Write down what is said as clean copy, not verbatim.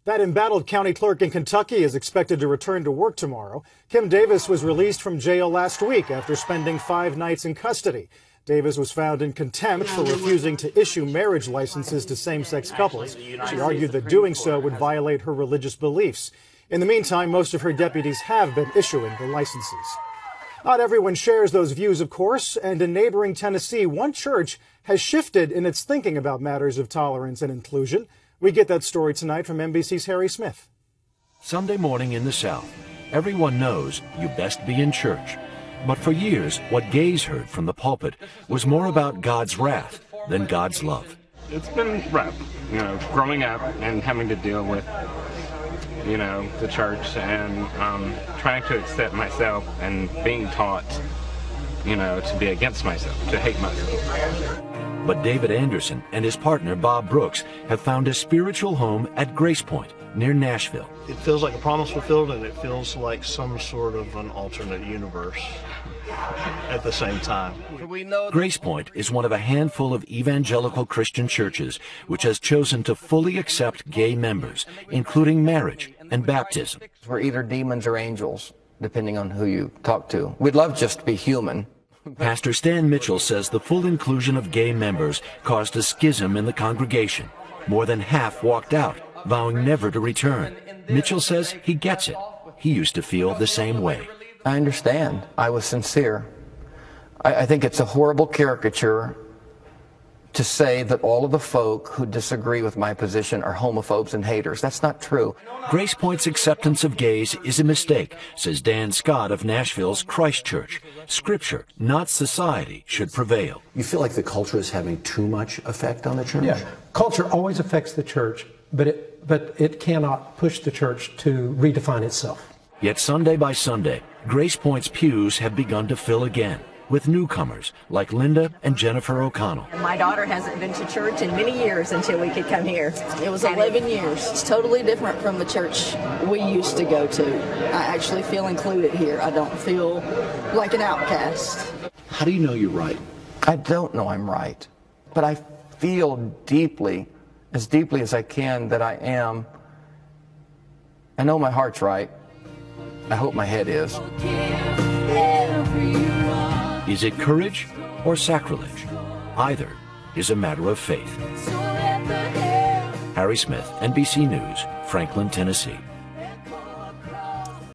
That embattled county clerk in Kentucky is expected to return to work tomorrow. Kim Davis was released from jail last week after spending 5 nights in custody. Davis was found in contempt for refusing to issue marriage licenses to same-sex couples. She argued that doing so would violate her religious beliefs. In the meantime, most of her deputies have been issuing the licenses. Not everyone shares those views, of course, and in neighboring Tennessee, one church has shifted in its thinking about matters of tolerance and inclusion. We get that story tonight from NBC's Harry Smith. Sunday morning in the South, everyone knows you best be in church. But for years, what gays heard from the pulpit was more about God's wrath than God's love. It's been rough, growing up and having to deal with, the church and trying to accept myself and being taught, to be against myself, to hate myself. But David Anderson and his partner Bob Brooks have found a spiritual home at Grace Point near Nashville. It feels like a promise fulfilled, and it feels like some sort of an alternate universe at the same time. Grace Point is one of a handful of evangelical Christian churches which has chosen to fully accept gay members, including marriage and baptism. We're either demons or angels, depending on who you talk to. We'd love just to be human. Pastor Stan Mitchell says the full inclusion of gay members caused a schism in the congregation. More than half walked out, vowing never to return. Mitchell says he gets it. He used to feel the same way. I understand. I was sincere. I think it's a horrible caricature to say that all of the folk who disagree with my position are homophobes and haters. That's not true. Grace Point's acceptance of gays is a mistake, says Dan Scott of Nashville's Christ Church. Scripture, not society, should prevail. You feel like the culture is having too much effect on the church? Yeah, culture always affects the church, but it cannot push the church to redefine itself. Yet Sunday by Sunday, Grace Point's pews have begun to fill again, with newcomers like Linda and Jennifer O'Connell. My daughter hasn't been to church in many years until we could come here. It was 11 years. It's totally different from the church we used to go to. I actually feel included here. I don't feel like an outcast. How do you know you're right? I don't know I'm right, but I feel deeply as I can, that I am. I know my heart's right. I hope my head is. Is it courage or sacrilege? Either is a matter of faith. Harry Smith, NBC News, Franklin, Tennessee.